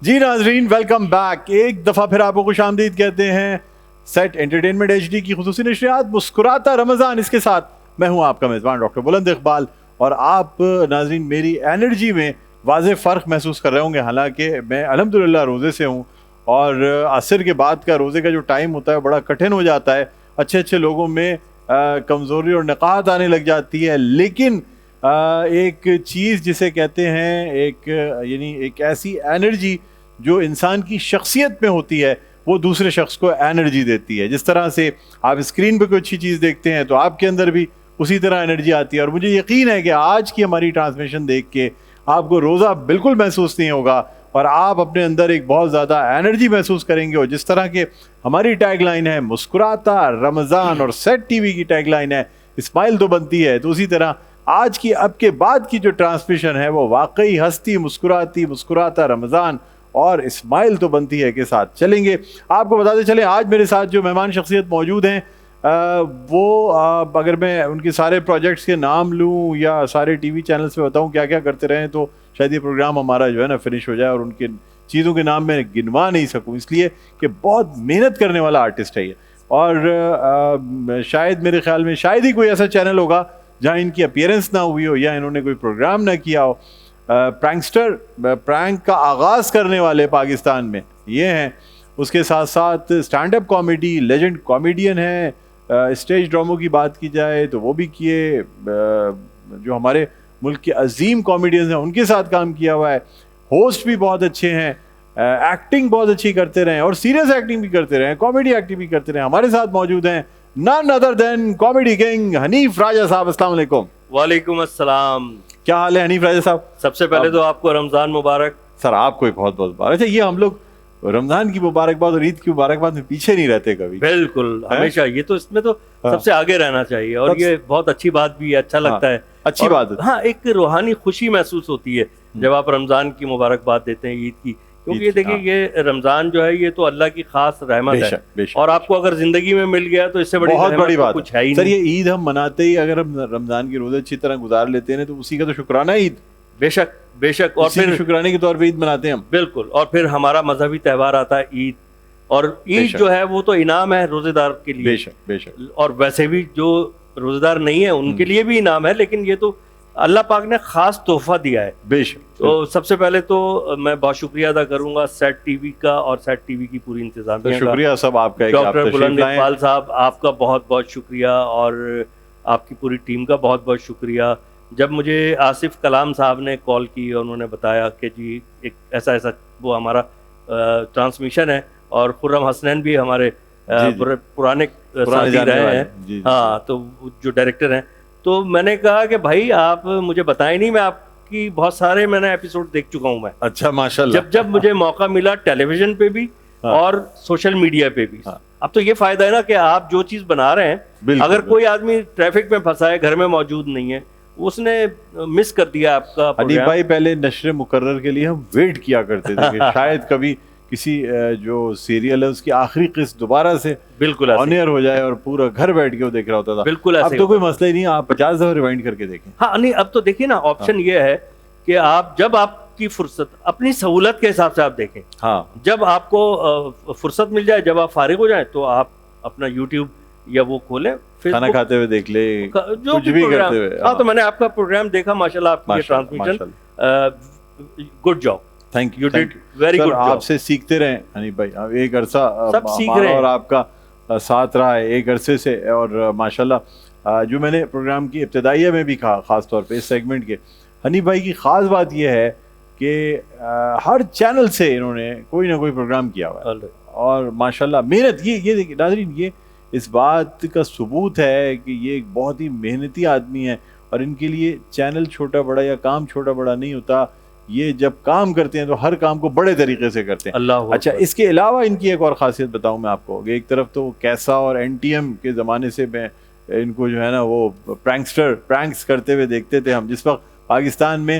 جی ناظرین welcome back. ایک دفعہ پھر آپ کو خوش آمدید کہتے ہیں سیٹ انٹرٹینمنٹ ایچ ڈی کی خصوصی نشریات مسکراتا رمضان. اس کے ساتھ میں ہوں آپ کا میزبان ڈاکٹر بلند اقبال, اور آپ ناظرین میری انرجی میں واضح فرق محسوس کر رہے ہوں گے. حالانکہ میں الحمدللہ روزے سے ہوں اور عصر کے بعد کا روزے کا جو ٹائم ہوتا ہے بڑا کٹھن ہو جاتا ہے. اچھے لوگوں میں کمزوری اور نقاہت آنے لگ جاتی ہے, لیکن ایک چیز جسے کہتے ہیں ایک ایسی انرجی جو انسان کی شخصیت میں ہوتی ہے وہ دوسرے شخص کو انرجی دیتی ہے. جس طرح سے آپ اسکرین پہ کوئی اچھی چیز دیکھتے ہیں تو آپ کے اندر بھی اسی طرح انرجی آتی ہے. اور مجھے یقین ہے کہ آج کی ہماری ٹرانسمیشن دیکھ کے آپ کو روزہ بالکل محسوس نہیں ہوگا اور آپ اپنے اندر ایک بہت زیادہ انرجی محسوس کریں گے. اور جس طرح کے ہماری ٹیگ لائن ہے مسکراتا رمضان اور سیٹ ٹی وی کی ٹیگ لائن ہے اسمائل تو بنتی ہے, تو اسی طرح آج کی اب کے بعد کی جو ٹرانسمیشن ہے وہ واقعی ہستی مسکراتی مسکراتا رمضان اور اسمائل تو بنتی ہے کے ساتھ چلیں گے. آپ کو بتاتے چلیں آج میرے ساتھ جو مہمان شخصیت موجود ہیں وہ اگر میں ان کے سارے پروجیکٹس کے نام لوں یا سارے ٹی وی چینلز پہ بتاؤں کیا کیا کرتے رہیں تو شاید یہ پروگرام ہمارا جو ہے نا فنش ہو جائے اور ان کے چیزوں کے نام میں گنوا نہیں سکوں, اس لیے کہ بہت محنت کرنے والا آرٹسٹ ہے یہ. اور شاید میرے خیال میں شاید ہی کوئی ایسا چینل ہوگا جہاں ان کی اپیئرنس نہ ہوئی ہو یا انہوں نے کوئی پروگرام نہ کیا ہو. پرینک کا آغاز کرنے والے پاکستان میں یہ ہیں. اس کے ساتھ ساتھ stand up comedy legend comedian ہیں. اسٹیج ڈراموں کی بات کی جائے تو وہ بھی کیے, جو ہمارے ملک کے عظیم کامیڈینز ہیں ان کے ساتھ کام کیا ہوا ہے. ہوسٹ بھی بہت اچھے ہیں, ایکٹنگ بہت اچھی کرتے رہے اور سیریس ایکٹنگ بھی کرتے رہے, کامیڈی ایکٹنگ بھی کرتے رہے. ہمارے ساتھ موجود ہیں none other than comedy king Hanif Raja Sahab. السلام علیکم. وعلیکم السلام. کیا حال ہے حنیف راجہ صاحب؟ سب سے پہلے تو آپ کو رمضان مبارک. سر آپ کو بہت بہت مبارک. اچھا یہ ہم لوگ رمضان کی مبارکباد اور عید کی مبارکباد میں پیچھے نہیں رہتے کبھی. بالکل ہمیشہ, یہ تو اس میں تو سب سے آگے رہنا چاہیے اور یہ بہت اچھی بات بھی ہے, اچھا لگتا ہے, اچھی بات ہے. ہاں ایک روحانی خوشی محسوس ہوتی ہے جب آپ رمضان کی مبارکباد دیتے ہیں, عید کی, کیونکہ یہ دیکھیں یہ رمضان جو ہے یہ تو اللہ کی خاص رحمت ہے اور آپ کو اگر زندگی میں مل گیا تو اس سے بہت بڑی بات کچھ ہے ہی. سر یہ عید ہم مناتے ہی اگر ہم رمضان کی روزے اچھی طرح گزار لیتے ہیں تو اسی کا تو شکرانہ عید. بے شک اور پھر شکرانے کے طور پہ عید مناتے ہیں ہم. بالکل. اور پھر ہمارا مذہبی تہوار آتا ہے عید, اور عید جو ہے وہ تو انعام ہے روزے دار کے لیے. بے شک. اور ویسے بھی جو روزے دار نہیں ہے ان کے لیے بھی انعام ہے, لیکن یہ تو اللہ پاک نے خاص تحفہ دیا ہے. بے شک. تو سب سے پہلے تو میں بہت شکریہ ادا کروں گا سیٹ ٹی وی کا اور سیٹ ٹی وی کی پوری انتظامیہ کا. شکریہ سب آپ کا. ڈاکٹر بلند اقبال صاحب آپ کا بہت بہت شکریہ, اور آپ کی پوری ٹیم کا بہت بہت شکریہ. جب مجھے آصف کلام صاحب نے کال کی اور انہوں نے بتایا کہ جی ایک ایسا وہ ہمارا ٹرانسمیشن ہے, اور خرم حسنین بھی ہمارے پرانے ساتھی رہے ہیں, ہاں تو جو ڈائریکٹر ہیں, تو میں نے کہا کہ بھائی آپ مجھے بتائیں نہیں, میں آپ کی بہت سارے میں نے ایپیسوڈ دیکھ چکا ہوں میں. اچھا ماشاءاللہ. جب مجھے موقع ملا ٹیلی ویژن پہ بھی اور سوشل میڈیا پہ بھی. اب تو یہ فائدہ ہے نا کہ آپ جو چیز بنا رہے ہیں, اگر کوئی آدمی ٹریفک میں پھنسا ہے, گھر میں موجود نہیں ہے, اس نے مس کر دیا آپ کا حنیف بھائی. پہلے نشر مقرر کے لیے ہم ویٹ کیا کرتے تھے کہ شاید کبھی کسی جو سیریل ہے اس کی آخری قسط دوبارہ سے بالکل آن ایئر ہو جائے اور پورا گھر بیٹھ کے وہ دیکھ رہا ہوتا تھا. بالکل. اب تو کوئی مسئلہ ہی نہیں, آپ 50 دفعہ ریوائنڈ کر کے دیکھیں. ہاں نہیں, اب تو دیکھیے نا آپشن یہ ہے کہ آپ جب آپ کی فرصت اپنی سہولت کے حساب سے آپ دیکھیں. ہاں جب آپ کو فرصت مل جائے, جب آپ فارغ ہو جائیں تو آپ اپنا یوٹیوب یا وہ کھولیں, کھانا کھاتے ہوئے دیکھ لے, جو بھی کرتے ہوئے. ہاں تو میں نے آپ کا پروگرام دیکھا, ماشاءاللہ آپ کی transmission good job. Thank you. Very good. آپ سے سیکھتے رہیں حنیف بھائی. ایک عرصہ سب سیکھ رہے ہیں اور آپ کا ساتھ رہا ہے ایک عرصے سے, اور ماشاءاللہ جو میں نے پروگرام کی ابتدائیہ میں بھی کہا خاص طور پہ اس سیگمنٹ کے, حنیف بھائی کی خاص بات یہ ہے کہ ہر چینل سے انہوں نے کوئی نہ کوئی پروگرام کیا ہوا ہے, اور ماشاءاللہ محنت. یہ دیکھیے ناظرین, یہ اس بات کا ثبوت ہے کہ یہ ایک بہت ہی محنتی آدمی ہے, اور ان کے لیے چینل چھوٹا بڑا یا کام چھوٹا بڑا نہیں ہوتا. یہ جب کام کرتے ہیں تو ہر کام کو بڑے طریقے سے کرتے ہیں. اللہ. اچھا اس کے علاوہ ان کی ایک اور خاصیت بتاؤں میں آپ کو, کہ ایک طرف تو کیسا اور این ٹی ایم کے زمانے سے میں ان کو جو ہے نا وہ پرینکس کرتے ہوئے دیکھتے تھے ہم, جس وقت پاکستان میں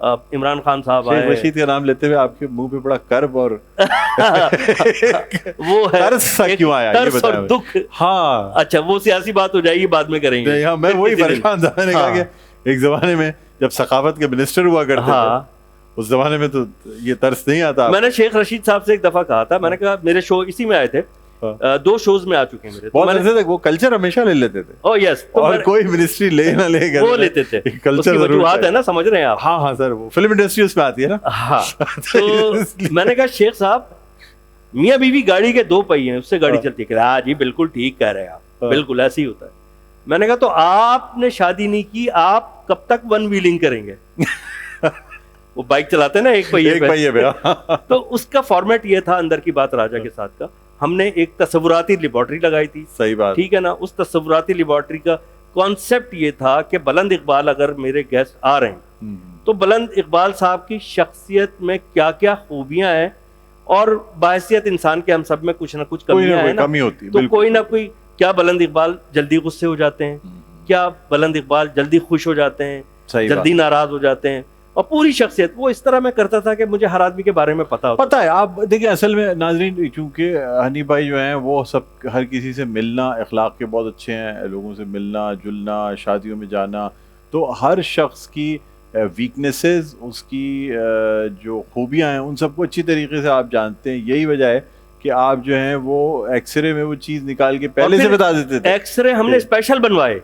عمران خان صاحب شیخ آئے. رشید کا نام لیتے ہوئے آپ کے منہ پہ بڑا کرب اور وہ ہے ترس سا کیوں آیا یہ ترس اور بتائیں. دکھ. ہاں اچھا وہ سیاسی بات ہو جائے گی, بعد میں کریں گے. میں وہی پریشان تھا, میں نے کہا کہ ایک زمانے میں جب ثقافت کے منسٹر ہوا کرتے تھے اس زمانے میں تو یہ ترس نہیں آتا. میں نے شیخ رشید صاحب سے ایک دفعہ کہا تھا, میں نے کہا میرے شو اسی میں آئے تھے, 2 شوز میں آ چکے ہیں میرے. بہت ایسے تھے, وہ کلچر ہمیشہ لے لیتے تھے. او یس, اور کوئی منسٹری لے نہ لے گا وہ لیتے تھے. اس کلچر کی وجوہات ہے نا, سمجھ رہے ہیں آپ. ہاں ہاں سر, وہ فلم انڈسٹری اس میں آتی ہے نا. ہاں تو میں نے کہا شیخ صاحب میاں بیوی گاڑی کے 2 پہیے ہیں, اس سے گاڑی چلتی ہے. ہاں جی بالکل ٹھیک کہہ رہے ہیں آپ, بالکل ایسے ہی ہوتا ہے. میں نے کہا تو آپ نے شادی نہیں کی, آپ کب تک 1 ویلنگ کریں گے؟ وہ بائک چلاتے ہیں نا ایک پہیے پہ. تو اس کا فارمیٹ یہ تھا اندر کی بات راجا کے ساتھ کا, ہم نے ایک تصوراتی لیبارٹری لگائی تھی. صحیح بات, ٹھیک ہے نا. اس تصوراتی لیبارٹری کا کانسیپٹ یہ تھا کہ بلند اقبال اگر میرے گیسٹ آ رہے ہیں تو بلند اقبال صاحب کی شخصیت میں کیا کیا خوبیاں ہیں, اور باحثیت انسان کے ہم سب میں کچھ نہ کچھ کمیاں ہیں نا, تو کوئی نہ کوئی, کیا بلند اقبال جلدی غصے ہو جاتے ہیں, کیا بلند اقبال جلدی خوش ہو جاتے ہیں, جلدی ناراض ہو جاتے ہیں, اور پوری شخصیت وہ اس طرح میں کرتا تھا کہ مجھے ہر آدمی کے بارے میں پتا ہے. آپ دیکھیں اصل میں ناظرین, چونکہ ہنی بھائی جو ہیں وہ سب ہر کسی سے ملنا, اخلاق کے بہت اچھے ہیں, لوگوں سے ملنا جلنا, شادیوں میں جانا, تو ہر شخص کی ویکنیسز, اس کی جو خوبیاں ہیں ان سب کو اچھی طریقے سے آپ جانتے ہیں. یہی وجہ ہے کہ آپ جو ہیں وہ ایکس رے میں وہ چیز نکال کے پہلے سے بتا دیتے تھے. ایکس رے ہم نے اسپیشل بنوائے,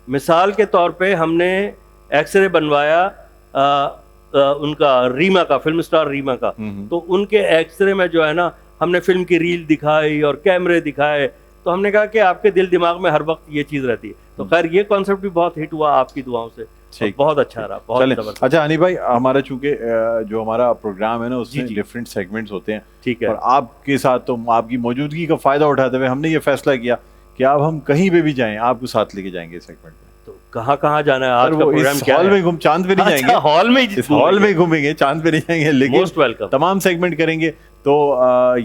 مثال کے طور پہ ہم نے ایکس رے بنوایا ان کا ریما کا, فلم اسٹار ریما کا, تو ان کے ایکس رے میں جو ہے نا ہم نے فلم کی ریل دکھائی اور کیمرے دکھائے, تو ہم نے کہا کہ آپ کے دل دماغ میں ہر وقت یہ چیز رہتی ہے. تو خیر یہ کانسیپٹ بھی بہت ہٹ ہوا آپ کی دعاؤں سے, بہت اچھا رہا, بہت زبردست. اچھا ہنی بھائی, ہمارا چونکہ جو ہمارا پروگرام ہے نا اس میں ڈفرینٹ سیگمنٹس ہوتے ہیں, ٹھیک ہے, اور آپ کے ساتھ تو آپ کی موجودگی کا فائدہ اٹھاتے ہوئے ہم نے یہ فیصلہ کیا کہ اب ہم کہیں پہ بھی جائیں آپ کو ساتھ لے کے جائیں گے اس سیگمنٹ میں. تو کہاں جانا ہے آج کا پروگرام کیا ہے؟ ہال میں گھوم, چاند پہ نہیں جائیں گے, ہال میں گھومیں گے, چاند پہ نہیں جائیں گے, لیکن تمام سیگمنٹ کریں گے. تو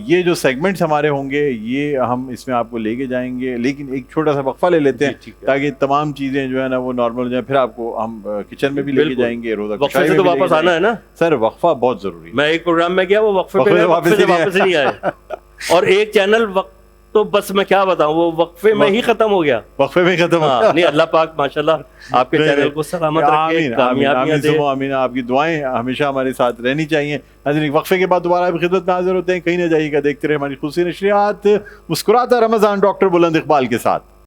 یہ جو سیگمنٹس ہمارے ہوں گے یہ ہم اس میں آپ کو لے کے جائیں گے, لیکن ایک چھوٹا سا وقفہ لے لیتے ہیں تاکہ تمام چیزیں جو ہے نا وہ نارمل ہو جائیں. پھر آپ کو ہم کچن میں بھی لے کے جائیں گے, روزہ وقفے سے تو واپس آنا ہے نا سر, وقفہ بہت ضروری ہے. میں ایک پروگرام میں گیا, وہ وقفے پہ واپس نہیں آئے, اور ایک چینل تو بس میں کیا بتاؤں وہ وقفے میں ہی ختم ہو گیا. وقفے میں ختم ہو گیا. نہیں اللہ پاک ماشاءاللہ آپ کے چینل کو سلامت رکھے, کامیابیاں دے. آمین. آپ کی دعائیں ہمیشہ ہمارے ساتھ رہنی چاہیے. ناظرین وقفے کے بعد دوبارہ آپ کی خدمت میں حاضر ہوتے ہیں, کہیں نہ جائیے گا, دیکھتے رہے ہماری خصوصی نشریات مسکراتا رمضان ڈاکٹر بلند اقبال کے ساتھ.